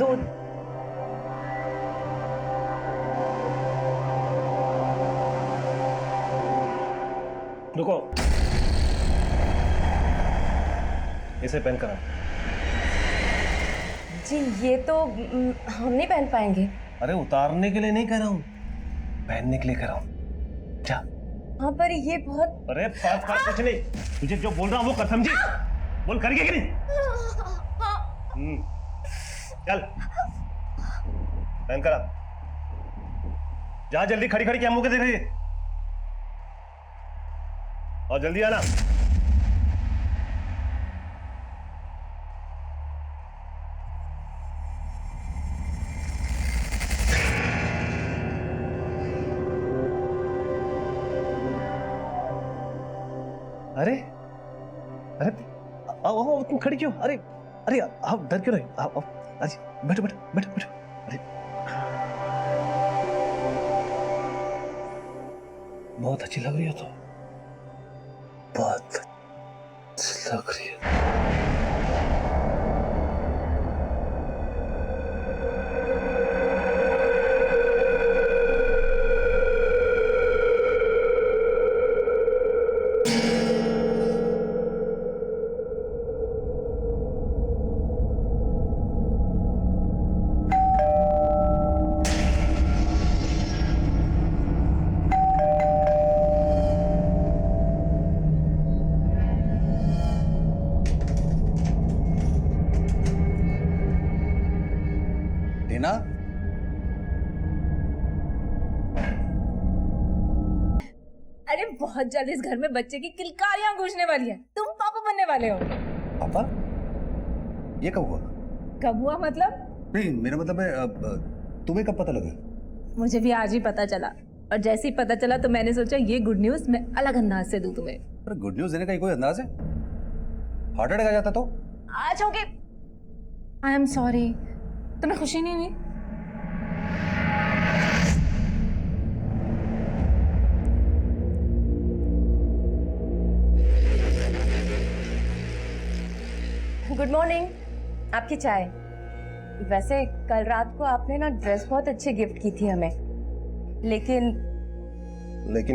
दूध। रुको, इसे पहन कर आओ। जी ये तो हम नहीं पहन पाएंगे। अरे उतारने के लिए नहीं कह रहा हूँ, पहनने के लिए कह रहा हूँ। जा। हाँ पर ये बहुत। अरे कुछ नहीं, तुझे जो बोल रहा हूँ वो कर, समझी? बोल करेंगे कि नहीं? चल पहन कर आ। जा जल्दी, खड़ी खड़ी क्या मुंह के देख रही है? और जल्दी आना। अरे अरे आओ आओ, तुम खड़ी क्यों? अरे अरे आप डर क्यों रहे? आओ आओ, बैठो बैठो बैठो बैठो। अरे बहुत अच्छी लग रही हो तुम, बहुत अच्छी लग रही है। टीना, अरे बहुत जल्द इस घर में बच्चे की किलकारियां गूंजने वाली है। तुम पापा बनने वाले हो। पापा? ये कब हुआ? कब हुआ मतलब? नहीं, मेरा मतलब है तुम्हें कब पता लगा? मुझे भी आज ही पता चला, और जैसे ही पता चला तो मैंने सोचा ये गुड न्यूज मैं अलग अंदाज से दूं तुम्हें। पर गुड न्यूज देने का कोई अंदाज है? हार्ट अटैक आ जाता तो? आज होगे। आई एम सॉरी, तुम्हें खुशी नहीं हुई? गुड मॉर्निंग, आपकी चाय। वैसे कल रात को आपने ना ड्रेस बहुत अच्छी गिफ्ट की थी हमें, लेकिन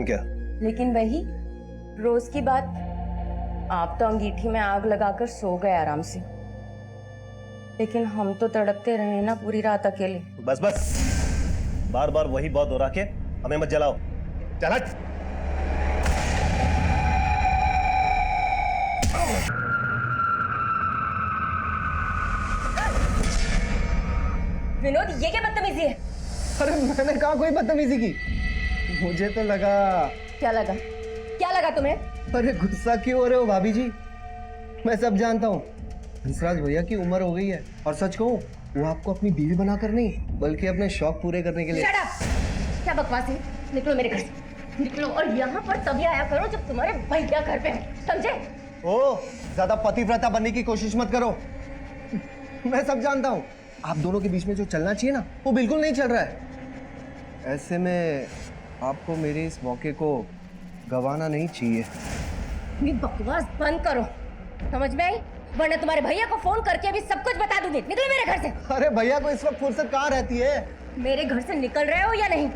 क्या? लेकिन वही रोज की बात, आप तो अंगीठी में आग लगाकर सो गए आराम से, लेकिन हम तो तड़पते रहे ना पूरी रात अकेले। बस बस, बार बार वही बात दोहरा के हमें मत जलाओ। चल हट। विनोद, ये क्या बदतमीजी है? अरे मैंने कहा कोई बदतमीजी की? मुझे तो लगा। क्या लगा? क्या लगा तुम्हें? अरे गुस्सा क्यों हो रहे हो भाभी जी? मैं सब जानता हूँ। हंसराज भैया की उम्र हो गई है, और सच कहूँ वो आपको अपनी बीवी बनाकर नहीं बल्कि अपने शौक पूरे करने के लिए। Shut up! क्या बकवास है? निकलो मेरे घर से, निकलो। और यहाँ पर तभी आया करो जब तुम्हारे भैया घर पे हो, समझे? ओ, ज्यादा पतिव्रता बनने की कोशिश मत करो। मैं सब जानता हूँ। आप दोनों के बीच में जो चलना चाहिए ना, वो बिल्कुल नहीं चल रहा है। ऐसे में आपको मेरे इस मौके को गंवाना नहीं चाहिए। ये बकवास बंद करो, समझ में आई? वरना तुम्हारे भैया को फोन करके अभी सब कुछ बता दूंगी। निकलो मेरे घर से। अरे भैया को इस वक्त फुर्सत कहाँ रहती है? मेरे घर से निकल रहे हो या नहीं?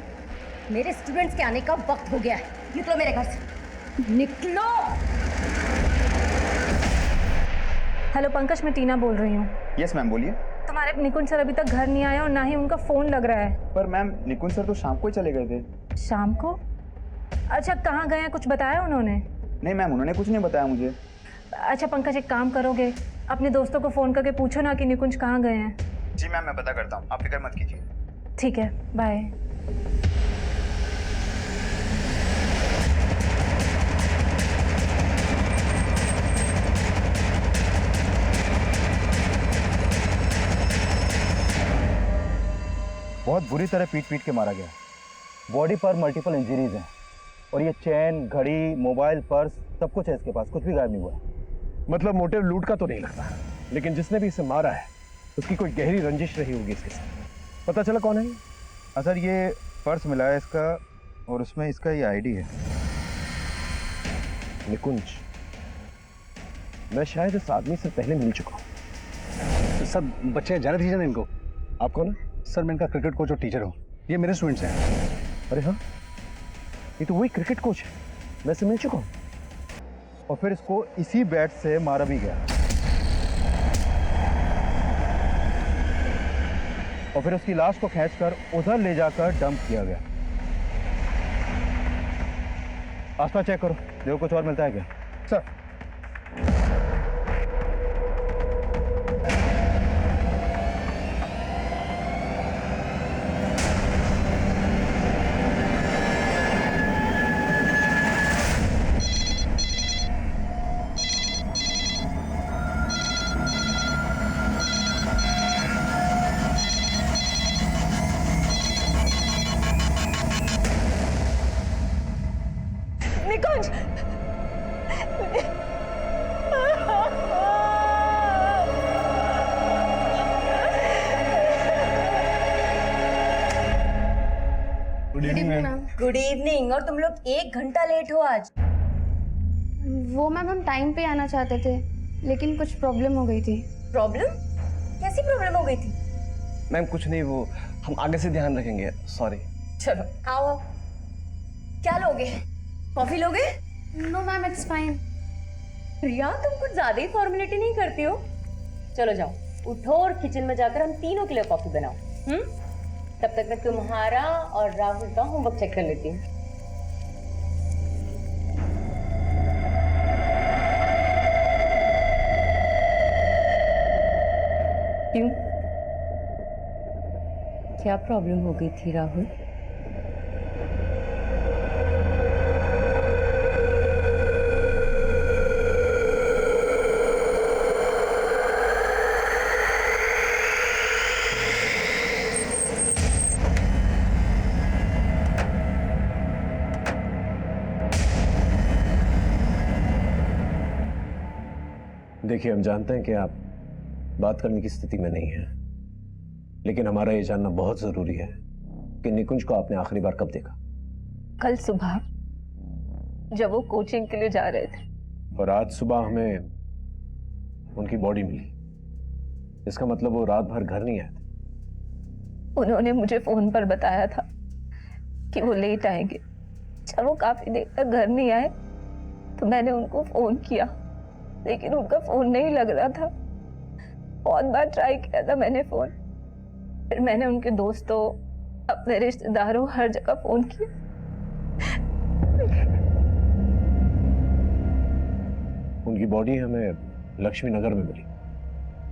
मेरे स्टूडेंट्स के आने का वक्त हो गया है। निकलो मेरे घर से, निकलो। हेलो पंकज, मैं टीना बोल रही हूँ। यस मैम, बोलिए। तुम्हारे निकुंज सर अभी तक घर नहीं आए और ना ही उनका फोन लग रहा है। पर मैम निकुंज सर तो शाम को ही चले गए थे। शाम को? अच्छा, कहाँ गए हैं, कुछ बताया उन्होंने? नहीं मैम, उन्होंने कुछ नहीं बताया मुझे। अच्छा पंकज, एक काम करोगे, अपने दोस्तों को फोन करके पूछो ना कि निकुंज कहाँ गए हैं। जी मैम, मैं पता करता हूँ, आप फिक्र मत कीजिए। ठीक है, बाय। बहुत बुरी तरह पीट पीट के मारा गया। बॉडी पर मल्टीपल इंजरीज हैं, और ये चैन, घड़ी, मोबाइल, पर्स सब कुछ है इसके पास, कुछ भी गायब नहीं हुआ। मतलब मोटिव लूट का तो नहीं लगता, लेकिन जिसने भी इसे मारा है उसकी कोई गहरी रंजिश रही होगी इसके साथ। पता चला कौन है ये? सर ये पर्स मिला है इसका, और उसमें इसका ये आईडी है। निकुंज, मैं शायद इस आदमी से पहले मिल चुका हूँ। सब बच्चे जाने दीजिए ना इनको। आप कौन है? सर मैं इनका क्रिकेट कोच और टीचर हूँ। ये मेरे स्टूडेंट्स हैं। अरे हाँ, ये तो वही क्रिकेट कोच है, मैं इससे मिल चुका हूँ। और फिर इसको इसी बैट से मारा भी गया, और फिर उसकी लाश को खींचकर उधर ले जाकर डंप किया गया। आसपास चेक करो, देखो कुछ और मिलता है क्या। Sir Nikunj, good evening ma'am. Good evening. और तुम लोग 1 घंटा लेट हो आज। वो मैम हम टाइम पे आना चाहते थे, लेकिन कुछ प्रॉब्लम हो गई थी। प्रॉब्लम? कैसी प्रॉब्लम हो गई थी? मैम कुछ नहीं, वो हम आगे से ध्यान रखेंगे, सॉरी। चलो आओ। क्या लोगे? कॉफी लोगे? No ma'am, it's fine. Riya, तुम कुछ ज्यादा ही फॉर्मेलिटी नहीं करती हो। चलो जाओ, उठो और किचन में जाकर हम तीनों के लिए कॉफी बनाओ। तब तक मैं तुम्हारा और राहुल का होमवर्क चेक कर लेती हूँ। क्यों? क्या प्रॉब्लम हो गई थी राहुल? देखिए, हम जानते हैं कि आप बात करने की स्थिति में नहीं हैं, लेकिन हमारा ये जानना बहुत जरूरी है कि निकुंज को आपने आखिरी बार कब देखा? कल सुबह, जब वो कोचिंग के लिए जा रहे थे। और आज सुबह हमें उनकी बॉडी मिली। इसका मतलब वो रात भर घर नहीं आए थे। उन्होंने मुझे फोन पर बताया था कि वो लेट आएंगे। जब वो काफी देर तक घर नहीं आए तो मैंने उनको फोन किया, लेकिन उनका फोन नहीं लग रहा था। बहुत बार ट्राई किया था मैंने फोन, फिर मैंने उनके दोस्तों, अपने रिश्तेदारों, हर जगह फोन किया। उनकी बॉडी हमें लक्ष्मी नगर में मिली।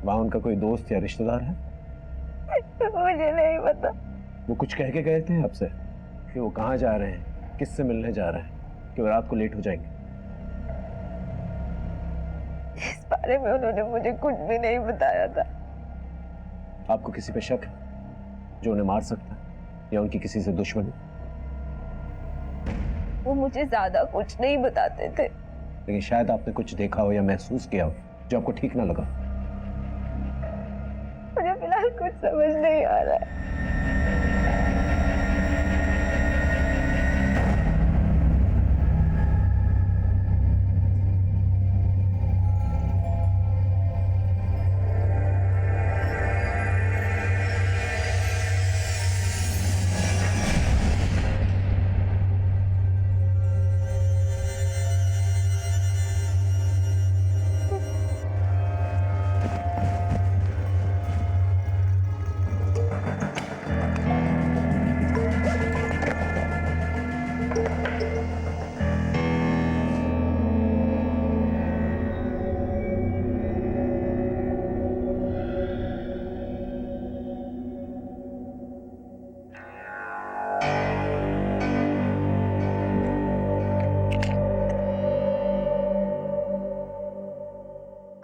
वहां उनका कोई दोस्त या रिश्तेदार है? मुझे नहीं पता। वो कुछ कह के गए थे आपसे कि वो कहाँ जा रहे हैं, किससे मिलने जा रहे हैं, कि वो रात को लेट हो जाएंगे? इस बारे में उन्होंने मुझे कुछ भी नहीं बताया था। आपको किसी पे शक है जो उन्हें मार सकता है, या उनकी किसी से दुश्मनी? वो मुझे ज्यादा कुछ नहीं बताते थे। लेकिन शायद आपने कुछ देखा हो या महसूस किया हो जो आपको ठीक ना लगा। मुझे फिलहाल कुछ समझ नहीं आ रहा है।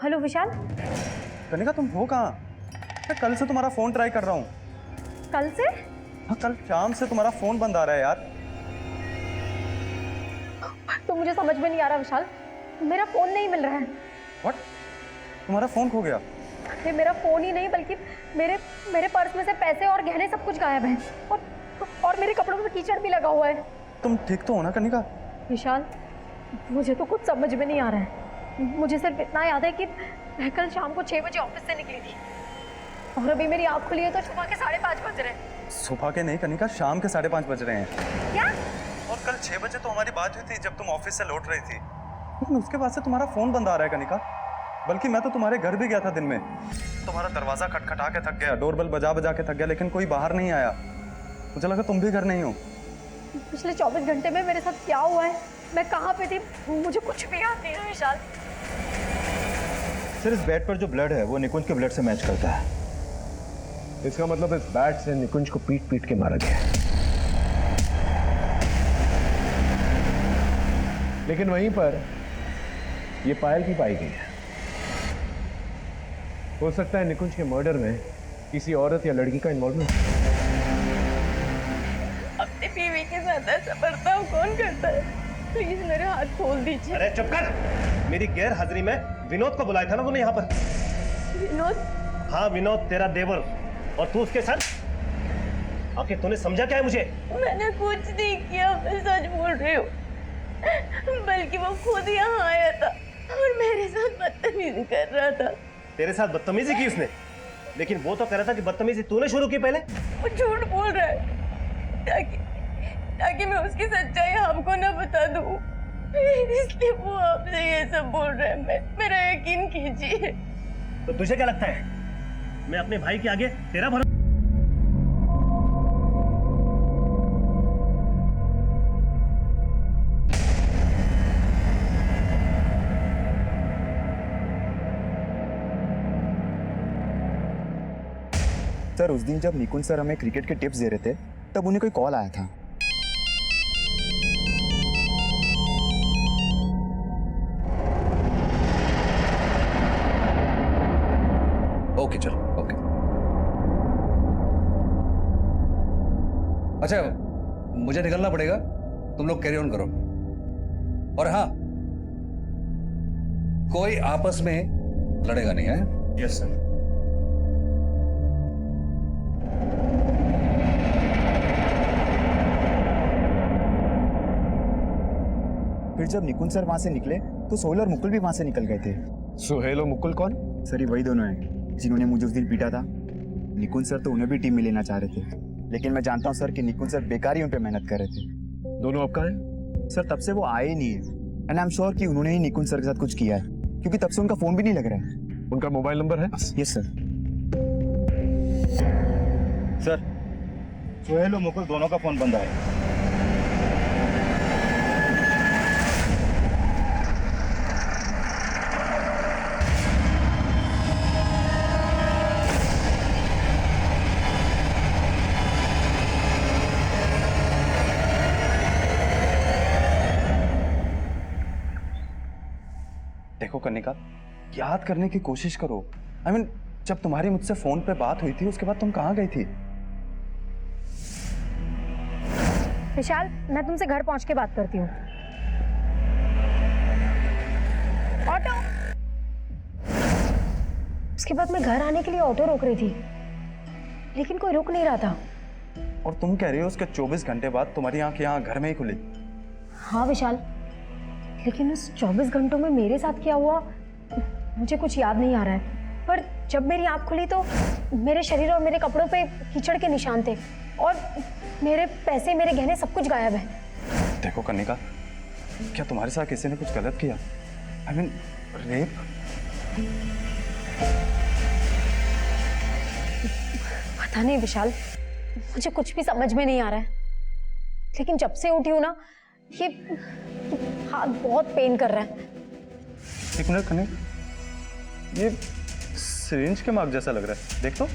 हेलो विशाल। कनिका, तुम हो कहाँ? मैं कल से तुम्हारा फोन ट्राई कर रहा हूँ। कल से? हाँ, कल शाम से तुम्हारा फोन बंद आ रहा है यार। तो मुझे समझ में नहीं आ रहा विशाल, मेरा फोन नहीं मिल रहा है। व्हाट? तुम्हारा फोन खो गया? ये मेरा फोन ही नहीं, बल्कि मेरे पर्स में से पैसे और गहने सब कुछ गायब हैं, और मेरे कपड़ों में कीचड़ भी लगा हुआ है। तुम ठीक तो हो ना कनिका? विशाल, मुझे तो कुछ समझ में नहीं आ रहा है। मुझे सिर्फ इतना याद है कि मैं कल शाम को 6 बजे ऑफिस से निकली थी। और अभी मेरी आँख खुली है तो सुबह के 5:30 बज रहे हैं। सुबह के नहीं कनिका, शाम के 5:30 बज रहे हैं। क्या? और कल 6 बजे तो हमारी बात हुई थी जब तुम ऑफिस से लौट रही थी, लेकिन उसके बाद से तुम्हारा फोन बंद आ रहा है कनिका। बल्कि मैं तो तुम्हारे घर भी गया था दिन में, तुम्हारा दरवाजा खटखटा के थक गया, डोरबेल बजा बजा के थक गया, लेकिन कोई बाहर नहीं आया। मुझे लगा तुम भी घर नहीं हो। पिछले 24 घंटे में मेरे साथ क्या हुआ है, मैं कहाँ पे थी, मुझे कुछ भी याद नहीं है विशाल। सर, इस बेड पर जो ब्लड है वो निकुंज के ब्लड से मैच करता है। इसका मतलब इस बैट से निकुंज को पीट पीट के मारा गया है। लेकिन वहीं पर ये पायल भी पाई गई है। हो सकता है निकुंज के मर्डर में किसी औरत या लड़की का इन्वॉल्वमेंट। अपनी बीवी के साथ ऐसा बर्ताव कौन करता है? प्लीज मेरे हाथ खोल दीजिए। अरे चुप कर! मेरी गैर हाजिरी में विनोद को बुलाया था ना तूने यहाँ पर। विनोद? हाँ, विनोद तेरा देवर, और तू उसके साथ आखिर तूने समझा क्या है मुझे? मैंने कुछ नहीं किया, मैं सच बोल रही हूँ। बल्कि वो खुद यहाँ आया था और मेरे साथ बदतमीजी कर रहा था। तेरे साथ बदतमीजी की उसने? लेकिन वो तो कह रहा था कि बदतमीजी तूने शुरू की पहले। वो झूठ बोल रहा है ताकि मैं उसकी सच्चाई आपको ना बता दूं, इसलिए वो आपसे ये सब बोल रहा है। मेरा यकीन कीजिए। तो तुझे क्या लगता है मैं अपने भाई के आगे तेरा भरोसा? सर, उस दिन जब निकुंज सर हमें क्रिकेट के टिप्स दे रहे थे तब उन्हें कोई कॉल आया था। ओके चलो, ओके। अच्छा, मुझे निकलना पड़ेगा, तुम लोग कैरी ऑन करो। और हाँ, कोई आपस में लड़ेगा नहीं है? Yes sir. फिर जब निकुंज सर वहां से निकले तो सोहेल और मुकुल भी वहां से निकल गए थे। सुहेल और मुकुल कौन? सर, ये वही दोनों हैं जिन्होंने मुझे उस दिन पीटा था। निकुंज सर तो उन्हें भी टीम में लेना चाह रहे थे, लेकिन मैं जानता हूँ सर कि निकुंज सर बेकार ही उन पे मेहनत कर रहे थे। दोनों अब कहाँ हैं? सर, तब से वो आए ही नहीं है, एंड आई एम श्योर कि उन्होंने ही निकुंज सर के साथ कुछ किया है, क्योंकि तब से उनका फोन भी नहीं लग रहा है। उनका मोबाइल नंबर है? Yes sir. सर, सोहेल और मुकुल दोनों का फोन बंद है। देखो कनिका, याद करने की कोशिश करो। I mean, जब तुम्हारी मुझसे फोन पे बात हुई थी उसके बाद तुम कहाँ गई थी? विशाल, मैं तुमसे घर पहुंच के बात करती हूँ। ऑटो। उसके बाद मैं घर आने के लिए ऑटो रोक रही थी, लेकिन कोई रुक नहीं रहा था। और तुम कह रही हो उसके 24 घंटे बाद तुम्हारी आंख यहाँ घर में ही खुली? हाँ विशाल, लेकिन उस 24 घंटों में मेरे साथ क्या हुआ मुझे कुछ याद नहीं आ रहा है। पर जब मेरी आंख खुली तो मेरे शरीर और मेरे कपड़ों पे कीचड़ के निशान थे, और मेरे पैसे, मेरे गहने, सब कुछ गायब है। देखो कनिका, क्या तुम्हारे साथ किसी ने कुछ गलत किया? I mean, rape? पता नहीं विशाल, मुझे कुछ भी समझ में नहीं आ रहा है। लेकिन जब से उठी हूँ ना, ये हाथ बहुत पेन कर रहा है। एक मिनट कनिक, ये सिरिंज के मार्क जैसा लग रहा है, देख तो।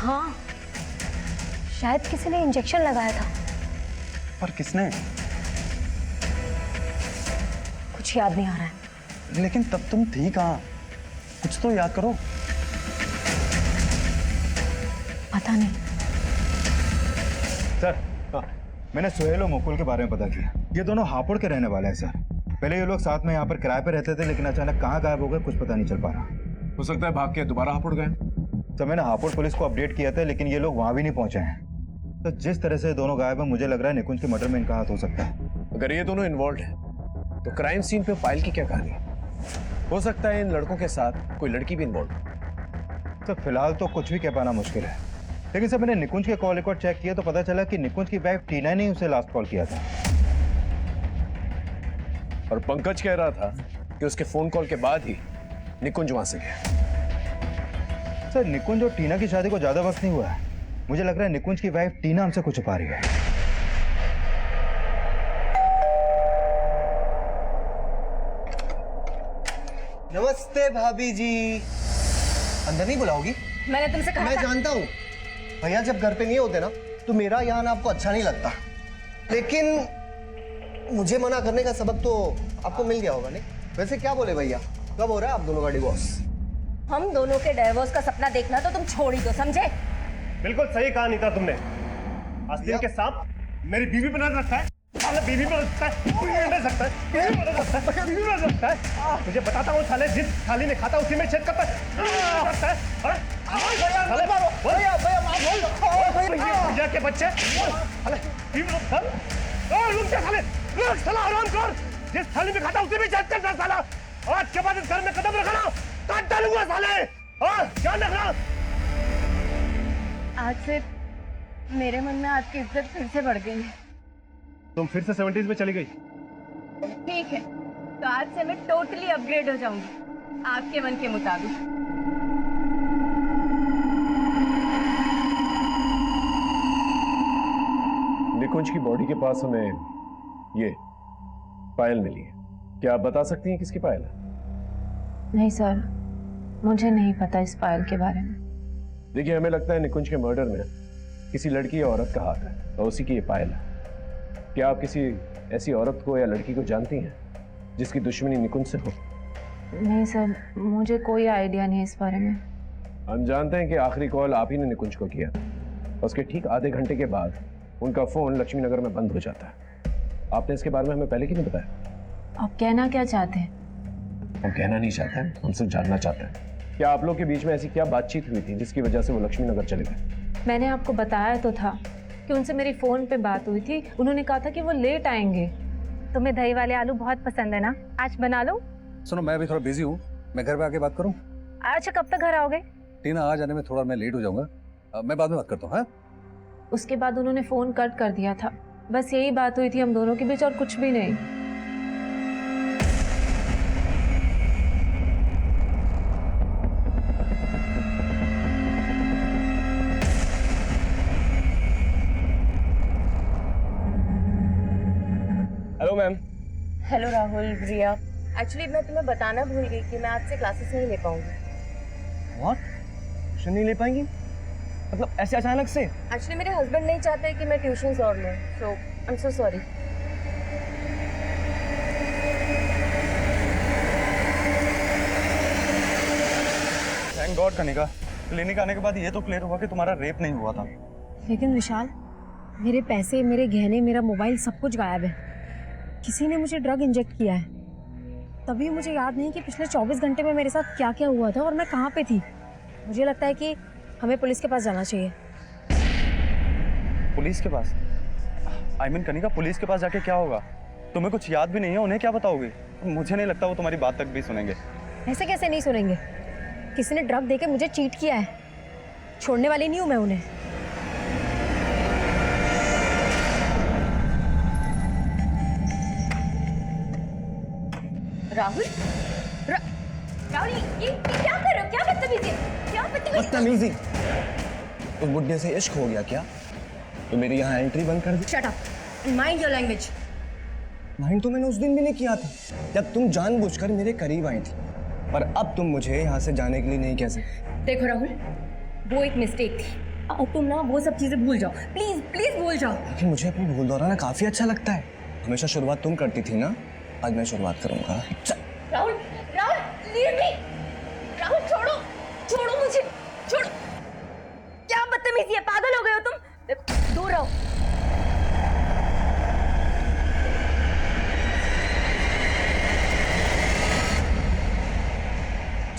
हाँ, शायद किसी ने इंजेक्शन लगाया था। पर किसने? कुछ याद नहीं आ रहा है। लेकिन तब तुम थी कहाँ? कुछ तो याद करो। पता नहीं। सर, मैंने सोहेल और मुकुल के बारे में पता किया। ये दोनों हापुड़ के रहने वाले हैं सर। पहले ये लोग साथ में यहाँ पर किराए पे रहते थे, लेकिन अचानक कहाँ गायब हो गए कुछ पता नहीं चल पा रहा। हो सकता है भाग के दोबारा हापुड़ गए। तो मैंने हापुड़ पुलिस को अपडेट किया था, लेकिन ये लोग वहाँ भी नहीं पहुंचे हैं। तो जिस तरह से ये दोनों गायब है, मुझे लग रहा है निकुंज के मर्डर में इनका हाथ हो सकता है। अगर ये दोनों इन्वॉल्व हैं तो क्राइम सीन पे पायल की क्या कहानी है? हो सकता है इन लड़कों के साथ कोई लड़की भी इन्वॉल्व है। तो फिलहाल तो कुछ भी कह पाना मुश्किल है, लेकिन सर मैंने निकुंज के कॉल रिकॉर्ड चेक किया तो पता चला कि निकुंज की वाइफ टीना ने उसे लास्ट कॉल किया था। और पंकज कह रहा था कि उसके फोन कॉल के बाद ही निकुंज वहां से गया। सर निकुंज और टीना की शादी को ज्यादा वक्त नहीं हुआ है, मुझे लग रहा है निकुंज की वाइफ टीना हमसे कुछ छुपा रही है। नमस्ते भाभी जी। अंदर नहीं बुलाओगी? मैंने तुमसे कहा मैं था। जानता हूँ भैया जब घर पे नहीं होते ना तो मेरा यहाँ आना आपको अच्छा नहीं लगता, लेकिन मुझे मना करने का सबक तो आपको मिल गया होगा नहीं? वैसे क्या बोले भैया, कब हो रहा है आप दोनों का डिवोर्स? हम दोनों के डाइवोर्स का सपना देखना तो तुम छोड़ ही दो, समझे? बिल्कुल सही कहा नीता तुमने। आस्तीन के सांप मेरी बीवी बना रखा है, साले बीवी बना सकता है, बीवी बना सकता है, बीवी बना सकता है, बीवी बना सकता है। तुझे बताता हूँ साले, जिस थाली में खाता उसी में छेद करता है। भैया के बच्चे जिस थाली में खाता उसी में छेद करता साला। आज के बाद इस घर में कदम रखना काट डालूंगा साले। ध्यान रखना। आज से मेरे मन में आपकी इज्जत फिर से बढ़ गई है। तुम फिर से 70s में चली गई। ठीक है, तो आज से मैं टोटली अपग्रेड हो जाऊंगी आपके मन के मुताबिक। निकुंज की बॉडी के पास हमें ये पायल मिली है। क्या आप बता सकती हैं किसकी पायल है? नहीं सर, मुझे नहीं पता इस पायल के बारे में। देखिए, हमें लगता है निकुंज के मर्डर में किसी लड़की या औरत का हाथ है और उसी की ये पायल है। क्या आप किसी ऐसी औरत को या लड़की को जानती हैं जिसकी दुश्मनी निकुंज से हो? नहीं सर, मुझे कोई आइडिया नहीं इस बारे में। हम जानते हैं कि आखिरी कॉल आप ही ने निकुंज को किया था। उसके ठीक आधे घंटे के बाद उनका फोन लक्ष्मी नगर में बंद हो जाता है। आपने इसके बारे में हमें पहले क्यों नहीं बताया? आप कहना क्या चाहते हैं? हम कहना नहीं चाहते हैं, हम सिर्फ जानना चाहते हैं। क्या आप लोग के बीच में ऐसी क्या बातचीत हुई थी जिसकी वजह से वो लक्ष्मी नगर चले गए? मैंने आपको बताया तो था कि उनसे मेरी फ़ोन पे बात हुई थी। उन्होंने कहा था कि वो लेट आएंगे। तुम्हें दही वाले आलू बहुत पसंद है ना, आज बना लो। सुनो, मैं अभी थोड़ा बिजी हूँ, मैं घर पे आके बात करूँ? अच्छा, कब तक घर आओगे? टीना आ जाने में थोड़ा मैं लेट हो जाऊंगा, मैं बाद में बात करता हूँ। हाँ, उसके बाद उन्होंने फ़ोन कट कर दिया था। बस यही बात हुई थी हम दोनों के बीच और कुछ भी नहीं। Hello ma'am. हेलो राहुल, रिया। एक्चुअली मैं तुम्हें बताना भूल गई कि मैं आज से क्लासेस नहीं ले पाऊंगी। व्हाट? ट्यूशन नहीं ले पाएंगी? मतलब ऐसे अचानक से? एक्चुअली मेरे हस्बैंड नहीं चाहते कि मैं ट्यूशंस और लूँ, so I am so sorry. Thank God Kanika, clinic आने के बाद ये तो क्लियर हुआ कि तुम्हारा रेप नहीं हुआ था। लेकिन विशाल, मेरे पैसे, मेरे गहने, मेरा मोबाइल सब कुछ गायब है। किसी ने मुझे ड्रग इंजेक्ट किया है। तभी मुझे याद नहीं कि पिछले 24 घंटे में मेरे साथ क्या क्या हुआ था और मैं कहाँ पे थी। मुझे लगता है कि हमें पुलिस के पास जाना चाहिए। पुलिस के पास? आई मीन कनिका, पुलिस के पास जाके क्या होगा? तुम्हें कुछ याद भी नहीं है, उन्हें क्या बताओगे? मुझे नहीं लगता वो तुम्हारी बात तक भी सुनेंगे। ऐसे कैसे नहीं सुनेंगे? किसी ने ड्रग देके मुझे चीट किया है, छोड़ने वाली नहीं हूँ मैं उन्हें। राहुल, राहुल, ये क्या कर रहे हो? क्या बदतमीजी? क्या बदतमीजी? बदतमीजी? उस बुड्ढे से इश्क हो गया क्या? तो मेरी यहाँ एंट्री बंद कर दी। Shut up, mind your language. Mind तो मैंने उस दिन भी नहीं किया था जब तुम जानबूझकर मेरे करीब आई थी, पर अब तुम मुझे यहाँ से जाने के लिए नहीं कह सकते। देखो राहुल, वो एक मिस्टेक थी। अब तुम ना वो सब चीजें भूल जाओ, प्लीज प्लीज भूल जाओ। लेकिन मुझे अपनी भूल दोहराना काफी अच्छा लगता है। हमेशा शुरुआत तुम करती थी ना, आज मैं शुरुआत करूंगा। Rahul, Rahul, leave me. राहुल, छोड़ो, छोड़ो मुझे, छोड़ो। क्या बदतमीजी है? पागल हो गए हो तुम? देखो, दूर रहो।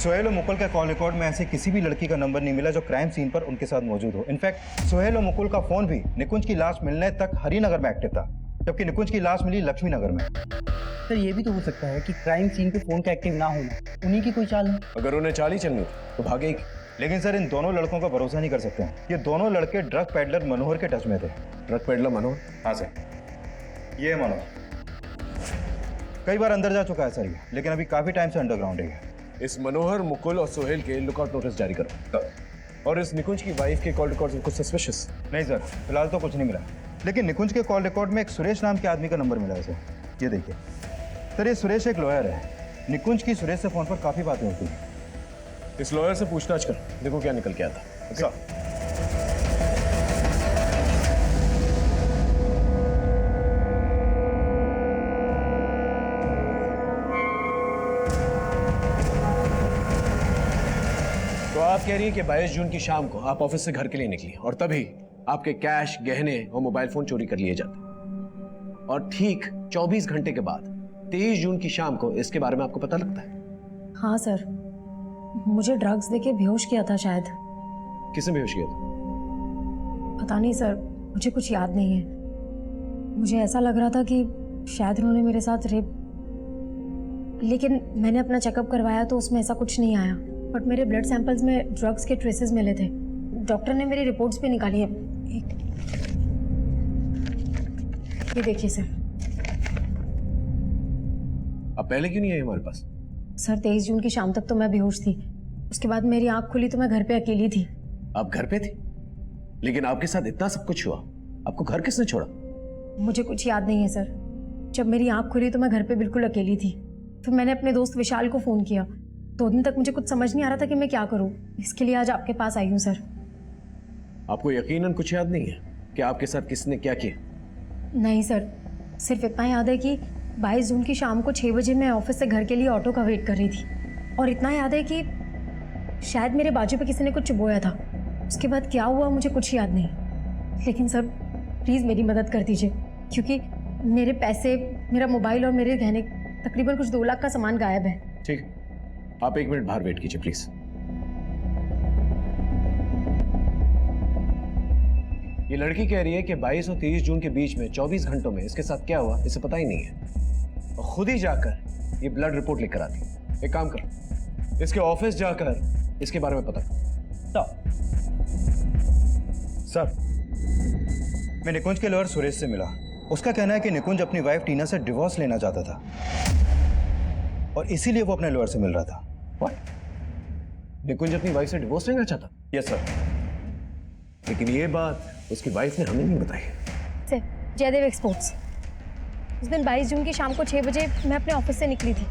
सोहेल और मुकुल के कॉल रिकॉर्ड में ऐसे किसी भी लड़की का नंबर नहीं मिला जो क्राइम सीन पर उनके साथ मौजूद हो। इनफैक्ट सोहेल और मुकुल का फोन भी निकुंज की लाश मिलने तक हरिनगर में एक्टिव था, जबकि निकुंज की लाश मिली लक्ष्मी नगर में। सर ये भी तो हो सकता है कि क्राइम सीन पे फोन का एक्टिव ना होना उन्हीं की कोई चाल है। अगर उन्हें चाल ही चलनी तो भागे। लेकिन सर इन दोनों लड़कों का भरोसा नहीं कर सकते। ये दोनों लड़के ड्रग पेडलर मनोहर के टच में थे। ड्रग पेडलर मनोहर? हाँ सर, ये है मनोहर। कई बार अंदर जा चुका है सर ये, लेकिन अभी काफी टाइम से अंडरग्राउंड है। इस मनोहर, मुकुल और सोहेल के लुकआउट नोटिस जारी करो। और इस निकुंज की वाइफ के कॉल रिकॉर्ड्स में कुछ सस्पिशियस? नहीं सर, फिलहाल तो कुछ नहीं मिला। लेकिन निकुंज के कॉल रिकॉर्ड में एक सुरेश नाम के आदमी का नंबर मिला है सर। ये देखिए सर, ये सुरेश एक लॉयर है। निकुंज की सुरेश से फोन पर काफी बातें होती हैं। इस लॉयर से पूछताछ कर, देखो क्या निकल के आता। सर तो आप कह रही हैं कि 22 जून की शाम को आप ऑफिस से घर के लिए निकली और तभी आपके कैश, गहने और मोबाइल फोन चोरी कर लिए जाते, और ठीक 24 घंटे के बाद 23 जून की शाम को इसके बारे में आपको पता लगता है? हाँ सर, मुझे ड्रग्स देके बेहोश किया था शायद। किसने बेहोश किया था? पता नहीं सर, मुझे कुछ याद नहीं है। मुझे ऐसा लग रहा था कि शायद उन्होंने मेरे साथ रेप, लेकिन मैंने अपना चेकअप करवाया तो उसमें ऐसा कुछ नहीं आया। बट मेरे ब्लड सैंपल्स में ड्रग्स के ट्रेसेस मिले थे। डॉक्टर ने मेरी रिपोर्ट्स भी निकाली है। ये देखिए सर। अब पहले क्यों नहीं आई हमारे पास? सर 23 जून की शाम तक तो मैं बेहोश थी। उसके बाद मेरी आंख खुली तो मैं घर पे अकेली थी। आप घर पे थी, लेकिन आपके साथ इतना सब कुछ हुआ, आपको घर किसने छोड़ा? मुझे कुछ याद नहीं है सर। जब मेरी आंख खुली तो मैं घर पे बिल्कुल अकेली थी। फिर मैंने अपने दोस्त विशाल को फ़ोन किया। 2 दिन तक मुझे कुछ समझ नहीं आ रहा था कि मैं क्या करूं। इसके लिए आज आपके पास आई हूं सर। आपको यकीनन कुछ याद नहीं है कि आपके साथ किसने क्या किया? नहीं सर, सिर्फ इतना याद है कि 22 जून की शाम को 6 बजे मैं ऑफिस से घर के लिए ऑटो का वेट कर रही थी, और इतना याद है कि शायद मेरे बाजू पे किसी ने कुछ चुभोया था। उसके बाद क्या हुआ मुझे कुछ याद नहीं। लेकिन सर प्लीज़ मेरी मदद कर दीजिए, क्योंकि मेरे पैसे, मेरा मोबाइल और मेरे गहने, तकरीबन कुछ 2 लाख का सामान गायब है। ठीक है, आप 1 मिनट बाहर वेट कीजिए प्लीज। ये लड़की कह रही है कि 22 और 23 जून के बीच में 24 घंटों में इसके साथ क्या हुआ इसे पता ही नहीं है, और खुद ही जाकर ये ब्लड रिपोर्ट लेकर आती। एक काम कर, इसके ऑफिस जाकर इसके बारे में पता कर। सर, मैं निकुंज के लॉयर सुरेश से मिला। उसका कहना है कि निकुंज अपनी वाइफ टीना से डिवोर्स लेना चाहता था और इसीलिए वो अपने लॉयर से मिल रहा था। What? निकुंज अपनी वाइफ से डिवोर्स लेना चाहता? Yes sir. लेकिन ये बात उसकी वाइफ ने हमें नहीं बताई। Sir, Jaidev Exports. उस दिन 22 जून की शाम को 6 बजे मैं अपने ऑफिस से निकली थी,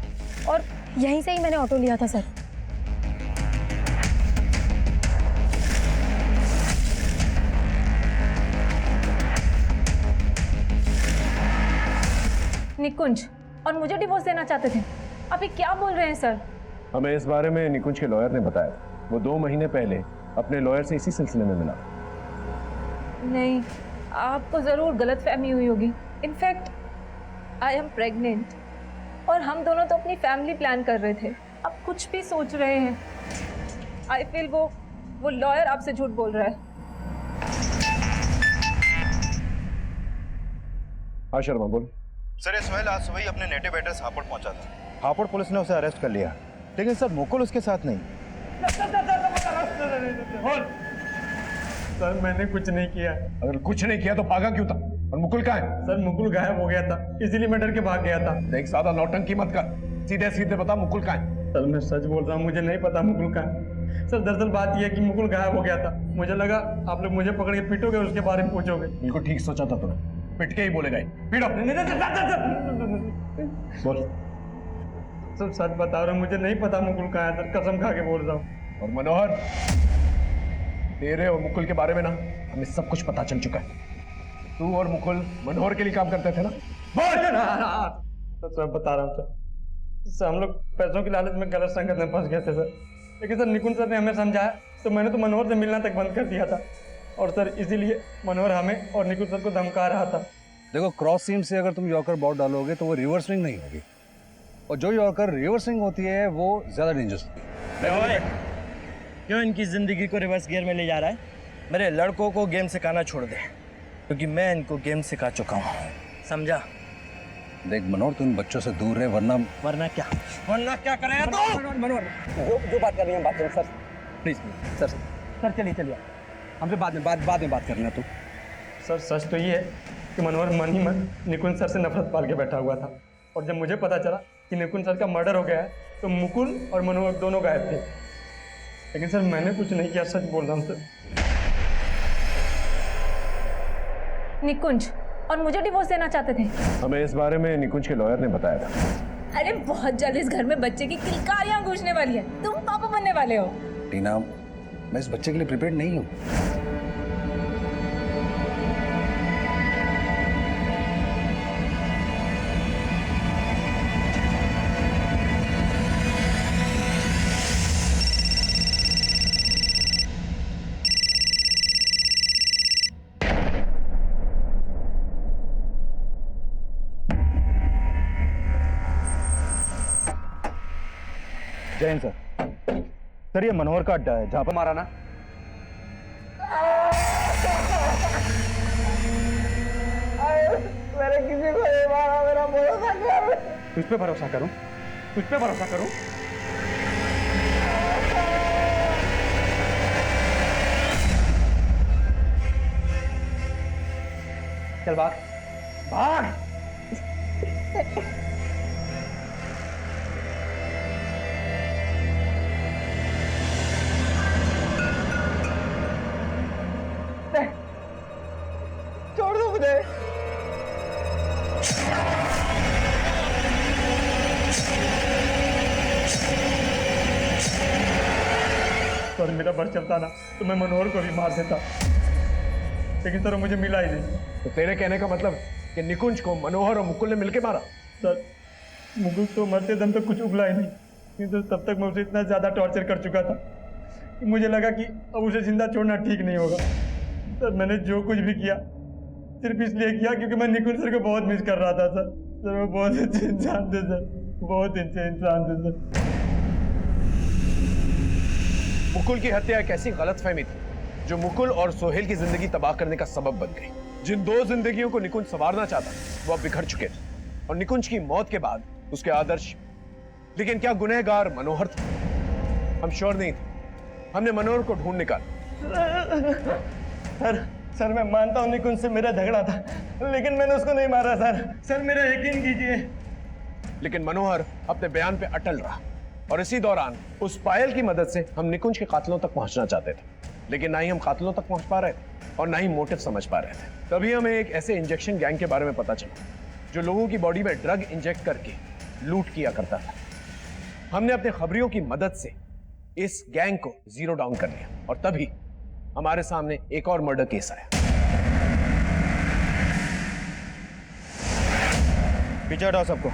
और यहीं से ही मैंने ऑटो लिया था सर। निकुंज और मुझे डिवोर्स देना चाहते थे? आप ये क्या बोल रहे हैं सर? हमें इस बारे में निकुंज के लॉयर ने बताया। वो 2 महीने पहले अपने लॉयर से इसी सिलसिले में मिला। नहीं, आपको जरूर गलतफहमी हुई होगी। इनफैक्ट आई एम प्रेग्नेंट, और हम दोनों तो अपनी फैमिली प्लान कर रहे थे। आप कुछ भी सोच रहे हैं। आई फील वो लॉयर आपसे झूठ बोल रहा है। हाँ शर्मा बोल। सर, ये सोहेल आज सुबह ही अपने नेटिव एड्रेस हापुड़ पहुंचा था। हापुड़ पुलिस ने उसे अरेस्ट कर लिया, लेकिन सर मुकुल उसके साथ नहीं। सर मैंने कुछ नहीं किया। अगर कुछ नहीं किया तो भागा क्यों था? और मुकुल कहाँ है? सर मुकुल गायब हो गया था, इसीलिए मैं डर के भाग गया था। देख, ज्यादा नौटंकी मत कर, सीधे सीधे बता मुकुल कहाँ है? सर मैं सच बोल रहा हूँ, मुझे नहीं पता मुकुल कहाँ है। सर दरअसल बात यह है कि मुकुल गायब हो गया था। मुझे लगा आप लोग मुझे पकड़ के पीटोगे और उसके बारे में पूछोगे। बिल्कुल ठीक सोचा था तूने, पिट के ही बोलेगा। पीटो। बोल। सर सच बता रहा हूँ, मुझे नहीं पता मुकुल कहाँ है सर, कसम खा के बोल रहा हूँ। और मनोहर, तेरे और मुकुल के बारे में ना हमें सब कुछ पता चल चुका है। तू और मुकुल मनोहर के लिए काम करते थे ना? सर बता रहा हूँ सर, हम लोग पैसों की लालच में गलत संगत में फंस गए थे सर। लेकिन सर निकुंज सर ने हमें समझाया तो मैंने तो मनोहर से मिलना तक बंद कर दिया था, और सर इसीलिए मनोहर हमें और निकुंज सर को धमका रहा था। देखो, क्रॉस सीम से अगर तुम यॉर्कर बॉल डालोगे तो वो रिवर्स स्विंग नहीं होगी, और जो यॉर्कर रिवर्स स्विंग होती है वो ज़्यादा डेंजरस होती है। क्यों इनकी जिंदगी को रिवर्स गियर में ले जा रहा है? मेरे लड़कों को गेम सिखाना छोड़ दे, क्योंकि मैं इनको गेम सिखा चुका हूँ, समझा? देख मनोहर, तू इन बच्चों से दूर रहे, वरना वरना क्या करेगा तू? मनोहर, जो बात कर रही है बात करो सर, प्लीज सर चलिए हमसे बाद में बात करना तू। सर सच तो ये है कि मनोहर मन ही मन निकुंज सर से नफरत पाल के बैठा हुआ था, और जब मुझे पता चला कि निकुंज सर का मर्डर हो गया है तो मुकुल और मनोहर दोनों गायब थे। लेकिन सर मैंने कुछ नहीं किया, सच बोल रहा हूँ सर। निकुंज और मुझे डिवोर्स देना चाहते थे। हमें इस बारे में निकुंज के लॉयर ने बताया था। अरे बहुत जल्द इस घर में बच्चे की किलकारियां गूंजने वाली है, तुम पापा बनने वाले हो। टीना, मैं इस बच्चे के लिए प्रिपेयर्ड नहीं हूँ। जैन सर, सर ये मनोहर का अड्डा है जहाँ पर मारा ना? मैंने किसी को नहीं मारा, मेरा भरोसा कर। तुझ पे भरोसा करूं? चल भाग। छोड़ दो मुझे। सर मेरा बस चलता ना तो मैं मनोहर को भी मार देता, लेकिन सर वो मुझे मिला ही नहीं। तो तेरे कहने का मतलब कि निकुंज को मनोहर और मुकुल ने मिलकर मारा? सर मुकुल तो मरते दम तक कुछ उगला ही नहीं, किंतु तब तक मैं उसे इतना ज़्यादा टॉर्चर कर चुका था कि मुझे लगा कि अब उसे जिंदा छोड़ना ठीक नहीं होगा। सर मैंने जो कुछ भी किया सिर्फ इसलिए किया क्योंकि मैं निकुंज सर को बहुत मिस कर रहा था। सर वो बहुत अच्छे इंसान थे सर, बहुत अच्छे इंसान थे सर। मुकुल की हत्या एक ऐसी गलतफहमी थी जो मुकुल और सोहेल की जिंदगी तबाह करने का सबब बन गई। जिन दो जिंदगियों को निकुंज संवारना चाहता वो अब बिखर चुके थे, और निकुंज की मौत के बाद उसके आदर्श। लेकिन क्या गुनहगार मनोहर था? हम श्योर नहीं थे। हमने मनोहर को ढूंढ निकाला। सर मैं मानता हूँ निकुंज से मेरा झगड़ा था, लेकिन मैंने उसको नहीं मारा सर मेरा यकीन कीजिए। लेकिन मनोहर अपने बयान पे अटल रहा, और इसी दौरान उस पायल की मदद से हम निकुंज के कातिलों तक पहुंचना चाहते थे, लेकिन ना ही हम कातिलों तक पहुंच पा रहे थे और ना ही मोटिव समझ पा रहे थे। तभी हमें एक ऐसे इंजेक्शन गैंग के बारे में पता चला जो लोगों की बॉडी में ड्रग इंजेक्ट करके लूट किया करता था। हमने अपने खबरियों की मदद से इस गैंग को जीरो डाउन कर लिया, और तभी हमारे सामने एक और मर्डर केस आया। पीछे हटाओ सबको।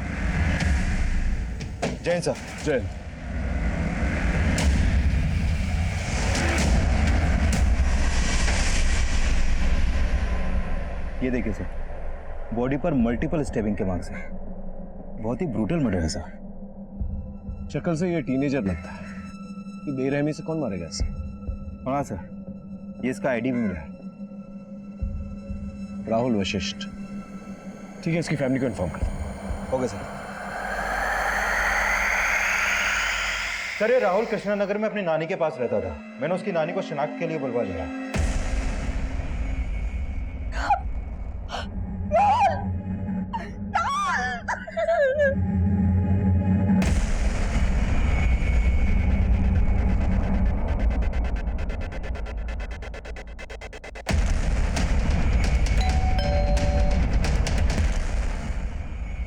जैन सर। जैन। ये देखिए सर, बॉडी पर मल्टीपल स्टेबिंग के मार्क्स हैं। बहुत ही ब्रूटल मर्डर है सर। शक्ल से ये टीनेजर लगता है, कि बेरहमी से कौन मारेगा इसे? हाँ सर, ये इसका आईडी भी मिला है। राहुल वशिष्ठ। ठीक है, इसकी फैमिली को इन्फॉर्म कर। Okay sir. सर ये राहुल कृष्णानगर में अपनी नानी के पास रहता था। मैंने उसकी नानी को शिनाख्त के लिए बुलवा लिया।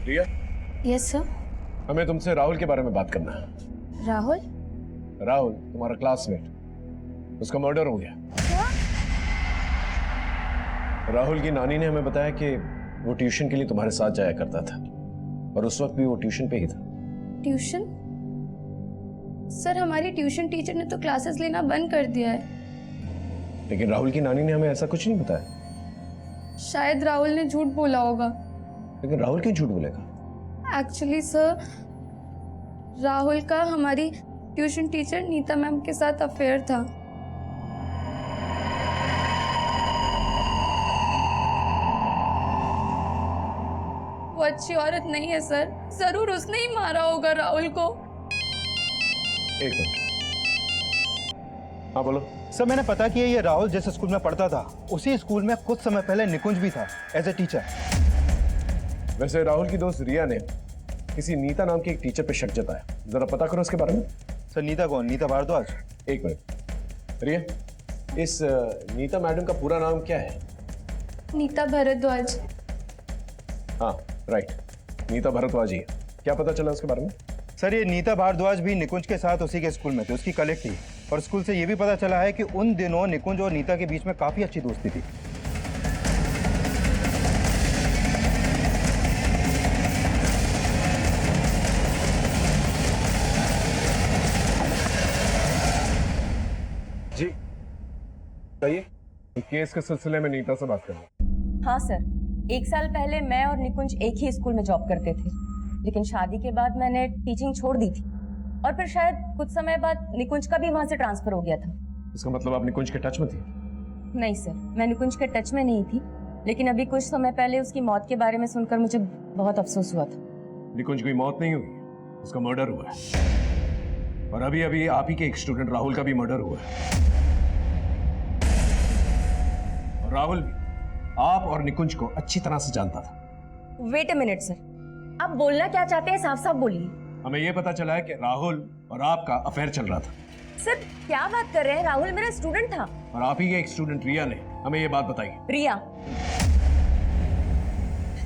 रिया? Yes sir. हमें तुमसे राहुल के बारे में बात करना है। राहुल? राहुल तुम्हारा क्लासमेट, उसका मर्डर हो गया। राहुल की नानी ने हमें बताया कि वो ट्यूशन के लिए तुम्हारे साथ जाया करता था, और उस वक्त भी वो ट्यूशन पे ही था। ट्यूशन? सर हमारी ट्यूशन टीचर ने तो क्लासेस लेना बंद कर दिया है। लेकिन राहुल की नानी ने हमें ऐसा कुछ नहीं बताया। शायद राहुल ने झूठ बोला होगा। लेकिन राहुल क्यों झूठ बोलेगा? एक्चुअली सर, राहुल का हमारी ट्यूशन टीचर नीता मैम के साथ अफेयर था। वो अच्छी औरत नहीं है सर, जरूर उसने ही मारा होगा राहुल को। एक मिनट। हाँ बोलो। सर मैंने पता किया ये राहुल जिस स्कूल में पढ़ता था उसी स्कूल में कुछ समय पहले निकुंज भी था एज ए टीचर। वैसे राहुल की दोस्त रिया ने किसी नीता नाम के एक टीचर पे शक जताया, जरा पता करो उसके बारे में। सर नीता कौन? नीता भारद्वाज? एक मिनट रिया, इस नीता मैडम का पूरा नाम क्या है? नीता भारद्वाज। हाँ राइट, नीता भारद्वाज ही है। क्या पता चला उसके बारे में? सर ये नीता भारद्वाज भी निकुंज के साथ उसी के स्कूल में थे, उसकी कलीग थी। और स्कूल से ये भी पता चला है कि उन दिनों निकुंज और नीता के बीच में काफी अच्छी दोस्ती थी। जी कहिए, केस के सिलसिले में नीता से बात करनी। हाँ सर, 1 साल पहले मैं और निकुंज एक ही स्कूल में जॉब करते थे, लेकिन शादी के बाद मैंने टीचिंग छोड़ दी थी और फिर शायद कुछ समय बाद निकुंज का भी वहां से ट्रांसफर हो गया था। इसका मतलब आप निकुंज के टच में थी? नहीं सर, मैं निकुंज के टच में नहीं थी, लेकिन अभी कुछ समय पहले उसकी मौत के बारे में सुनकर मुझे बहुत अफसोस हुआ था। निकुंज की मौत नहीं हुई, उसका मर्डर हुआ है। और अभी अभी आप ही के एक स्टूडेंट राहुल का भी मर्डर हुआ है। और राहुल भी आप और निकुंज को अच्छी तरह से जानता था। वेट अ मिनट सर, आप बोलना क्या चाहते हैं साफ साफ बोलिए। हमें यह पता चला है कि राहुल और आपका अफेयर चल रहा था। सर क्या बात कर रहे हैं, राहुल मेरा स्टूडेंट था। और आप ही के एक स्टूडेंट रिया ने हमें ये बात बताई। रिया?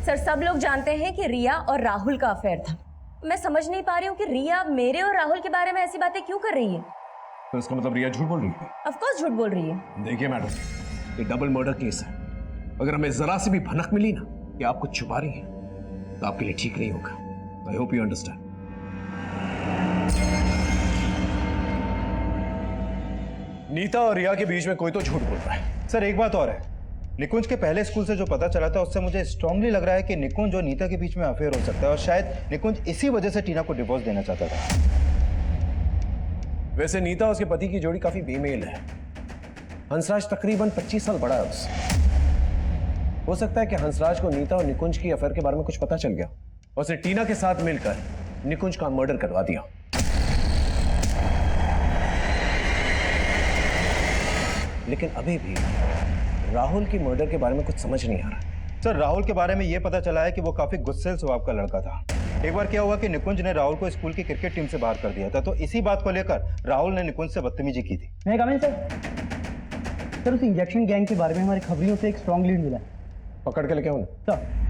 सर सब लोग जानते हैं कि रिया और राहुल का अफेयर था। मैं समझ नहीं पा रही हूँ कि रिया मेरे और राहुल के बारे में ऐसी बातें क्यों कर रही है। तो इसका मतलब रिया झूठ बोल रही है? ऑफ कोर्स झूठ बोल रही है। देखिए मैडम, ये डबल मर्डर केस है। अगर हमें जरा सी भी भनक मिली ना कि आप कुछ छुपा रही हैं, तो आपके लिए ठीक नहीं होगा। I hope you understand. Nita और रिया के बीच में कोई तो झूठ बोल रहा है। सर एक बात और है, निकुंज के पहले स्कूल से जो पता चला था उससे मुझे स्ट्रांगली लग रहा है कि निकुंज और नीता के बीच में अफेयर हो सकता है और शायद निकुंज इसी वजह से टीना को डिवोर्स देना चाहता था। वैसे नीता और उसके पति की जोड़ी काफी बेमेल है। हंसराज तकरीबन 25 साल बड़ा है उससे। हो सकता है कि हंसराज को नीता और निकुंज की अफेयर के बारे में कुछ पता चल गया और उसने टीना के साथ मिलकर निकुंज का मर्डर करवा दिया। लेकिन अभी भी राहुल की मर्डर के बारे में कुछ समझ नहीं आ रहा। सर राहुल के बारे में यह पता चला है कि वो काफी गुस्सेल स्वभाव का लड़का था। एक बार क्या हुआ कि निकुंज ने राहुल को स्कूल की क्रिकेट टीम से बाहर कर दिया था, तो इसी बात को लेकर राहुल ने निकुंज से बदतमीजी की थी। मैं कमेंट सर उस इंजेक्शन गैंग के बारे में हमारी खबरियों से एक स्ट्रॉन्ग लीड मिला है। पकड़ के लेके आओ ना। सर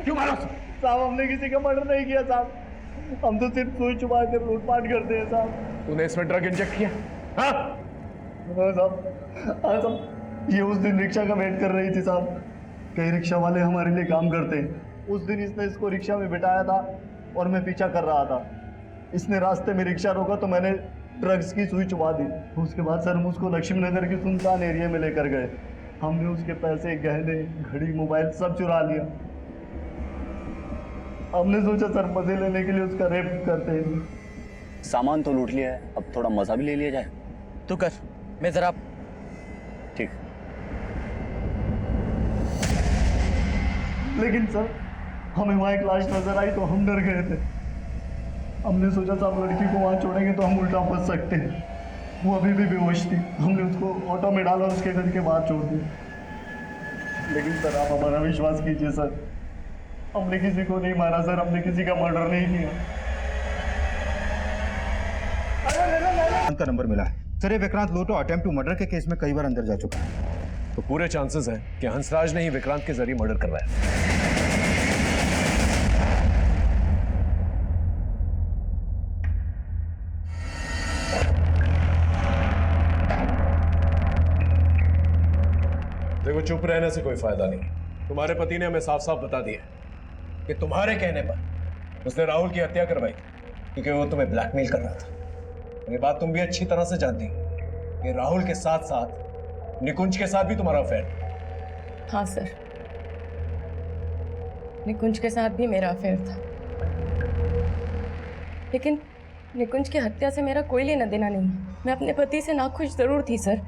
क्यों मारा? साहब हमने किसी का मर्डर नहीं किया साहब, हम तो सिर्फ सुई चुबा कर लूटपाट करते हैं साहब। तूने इसमें ड्रग इंजेक्ट किया? हाँ साहब, ये उस दिन रिक्शा का वेट कर रही थी साहब। कई रिक्शा वाले हमारे लिए काम करते हैं। उस दिन इसने इसको रिक्शा में बिठाया था और मैं पीछा कर रहा था। इसने रास्ते में रिक्शा रोका तो मैंने ड्रग्स की सुई चुबा दी। उसके बाद सर हम उसको लक्ष्मी नगर के सुनसान एरिया में लेकर गए। हमने उसके पैसे, गहने, घड़ी, मोबाइल सब चुरा लिया। हमने सोचा सर मजे लेने के लिए उसका रेप करते हैं। सामान तो लूट लिया है, अब थोड़ा मजा भी ले लिया जाए। तू कर, मैं जरा। ठीक। लेकिन सर हमें वहाँ एक लाश नजर आई तो हम डर गए थे। हमने सोचा साहब लड़की को वहाँ छोड़ेंगे तो हम उल्टा फंस सकते हैं। वो अभी भी बेहोश थी। हमने उसको ऑटो में डाला और उसके घर के बाहर छोड़ दिया। लेकिन सर आप हमारा विश्वास कीजिए सर, हमने किसी को नहीं मारा सर, हमने किसी का मर्डर नहीं किया। का नंबर मिला है सर। ये विक्रांत लोटो अटेम्प्ट टू मर्डर के केस में कई बार अंदर जा चुका है। तो पूरे चांसेस हैं कि हंसराज ने ही विक्रांत के जरिए मर्डर करवाया। देखो चुप रहने से कोई फायदा नहीं। तुम्हारे पति ने हमें साफ साफ बता दिया कि तुम्हारे कहने पर उसने राहुल की हत्या करवाई क्योंकि वो तुम्हें ब्लैकमेल कर रहा था। ये बात तुम भी अच्छी तरह से जानती हो कि राहुल के साथ साथ निकुंज के साथ भी तुम्हारा अफेयर। हाँ सर, निकुंज के साथ भी मेरा अफेयर था, लेकिन निकुंज की हत्या से मेरा कोई लेना देना नहीं। मैं अपने पति से नाखुश जरूर थी सर,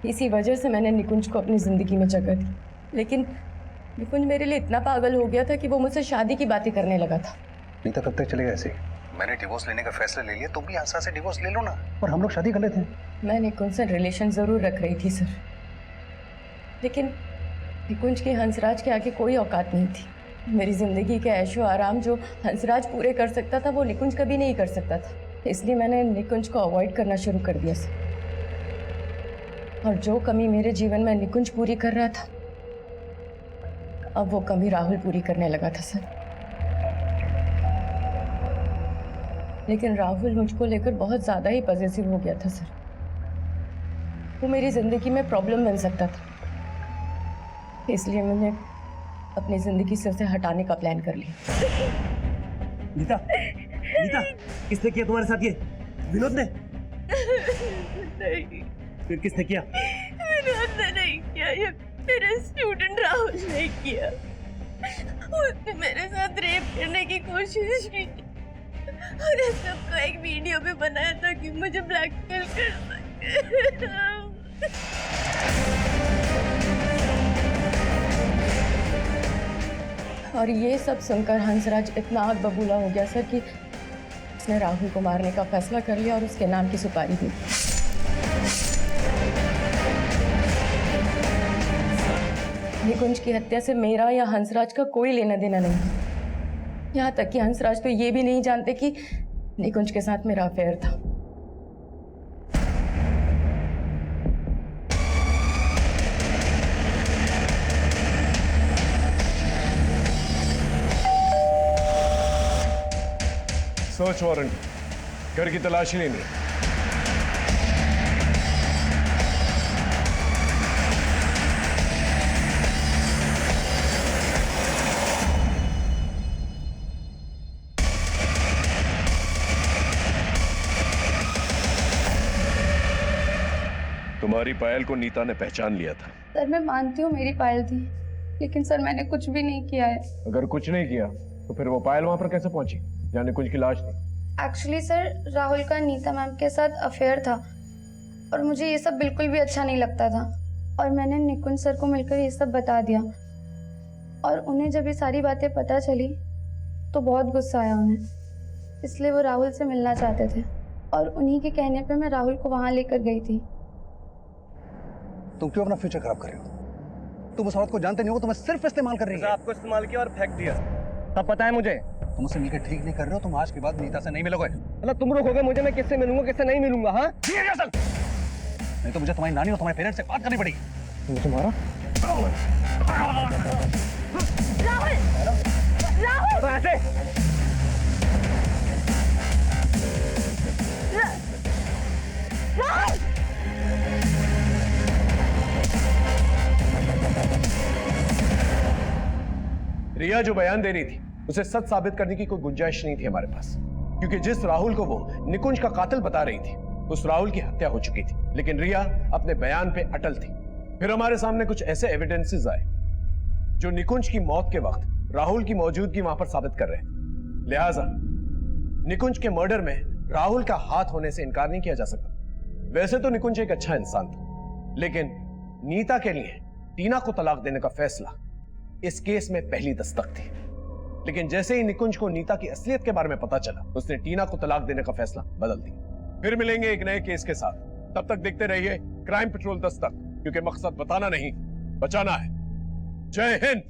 इसी वजह से मैंने निकुंज को अपनी जिंदगी में जगह दी। लेकिन निकुंज मेरे लिए इतना पागल हो गया था कि वो मुझसे शादी की बातें करने लगा था। नीता कब तक चलेगा ऐसे? मैंने डिवोर्स लेने का फैसला ले लिया, तुम भी आशा से डिवोर्स ले लो ना, और हम लोग शादी कर लेते हैं। मैं निकुंज से रिलेशन जरूर रख रही थी सर, लेकिन निकुंज के हंसराज के आगे कोई औकात नहीं थी। मेरी जिंदगी के ऐशो आराम जो हंसराज पूरे कर सकता था वो निकुंज कभी नहीं कर सकता था, इसलिए मैंने निकुंज को अवॉइड करना शुरू कर दिया सर। और जो कमी मेरे जीवन में निकुंज पूरी कर रहा था, अब वो कमी राहुल पूरी करने लगा था सर। लेकिन राहुल मुझको लेकर बहुत ज्यादा ही पॉजिटिव हो गया था सर। वो मेरी जिंदगी में प्रॉब्लम बन सकता था, इसलिए मैंने अपनी जिंदगी से उसे हटाने का प्लान कर लिया। नीता, नीता, किसने किया तुम्हारे साथ ये? विनोद ने? नहीं, फिर किसने किया? विनोद ने नहीं किया, ये मेरा स्टूडेंट राहुल ने किया। उसने मेरे साथ रेप करने की कोशिश की और इस सबको एक वीडियो में बनाया था कि मुझे ब्लैकमेल कर सके। और ये सब सुनकर हंसराज इतना आग बबूला हो गया सर कि उसने राहुल को मारने का फैसला कर लिया और उसके नाम की सुपारी दी। निकुंज की हत्या से मेरा या हंसराज का कोई लेना देना नहीं है। यहाँ तक कि हंसराज तो ये भी नहीं जानते कि निकुंज के साथ मेरा अफेयर था। सर्च वारंट, घर की तलाशी लेनी है। तुम्हारी पायल को नीता ने पहचान लिया था। सर मैं मानती हूँ मेरी पायल थी, लेकिन सर मैंने कुछ भी नहीं किया है। अगर कुछ नहीं किया तो फिर वो पायल वहां पर कैसे पहुंची जहाँ निकुंज की लाश थी? एक्चुअली सर राहुल का नीता मैम के साथ अफेयर था और मुझे ये सब बिल्कुल भी अच्छा नहीं लगता था, और मैंने निकुंज सर को मिलकर ये सब बता दिया। और उन्हें जब ये सारी बातें पता चली तो बहुत गुस्सा आया उन्हें, इसलिए वो राहुल से मिलना चाहते थे और उन्हीं के कहने पे मैं राहुल को वहाँ लेकर गई थी। तुम क्यों अपना फ्यूचर खराब कर रहे हो? तुम उस औरत को जानते नहीं हो, तुम्हें सिर्फ इस्तेमाल कर रही है। आपको इस्तेमाल किया और फेंक दिया, सब पता है मुझे। तुम उससे मिलकर ठीक नहीं कर रहे हो, तुम आज के बाद नीता से नहीं मिलोगे। मतलब तुम रोकोगे मुझे, मैं किससे मिलूंगा किससे नहीं मिलूंगा? हाँ नहीं तो मुझे तुम्हारी नानी और तुम्हारे पेरेंट्स से बात करनी पड़ेगी। तुम्हारा राहुल ऐसे राहुल रिया जो बयान दे रही थी उसे सच साबित करने की कोई गुंजाइश नहीं थी हमारे पास, क्योंकि जिस राहुल को वो निकुंज का कातिल बता रही थी उस राहुल की हत्या हो चुकी थी, लेकिन रिया अपने बयान पे अटल थी। फिर हमारे सामने कुछ ऐसे एविडेंसेस आए जो निकुंज की मौत के वक्त राहुल की मौजूदगी वहां पर साबित कर रहे हैं। लिहाजा निकुंज के मर्डर में राहुल का हाथ होने से इनकार नहीं किया जा सकता। वैसे तो निकुंज एक अच्छा इंसान था, लेकिन नीता के लिए टीना को तलाक देने का फैसला इस केस में पहली दस्तक थी। लेकिन जैसे ही निकुंज को नीता की असलियत के बारे में पता चला, उसने टीना को तलाक देने का फैसला बदल दिया। फिर मिलेंगे एक नए केस के साथ, तब तक देखते रहिए क्राइम पेट्रोल दस्तक, क्योंकि मकसद बताना नहीं बचाना है। जय हिंद।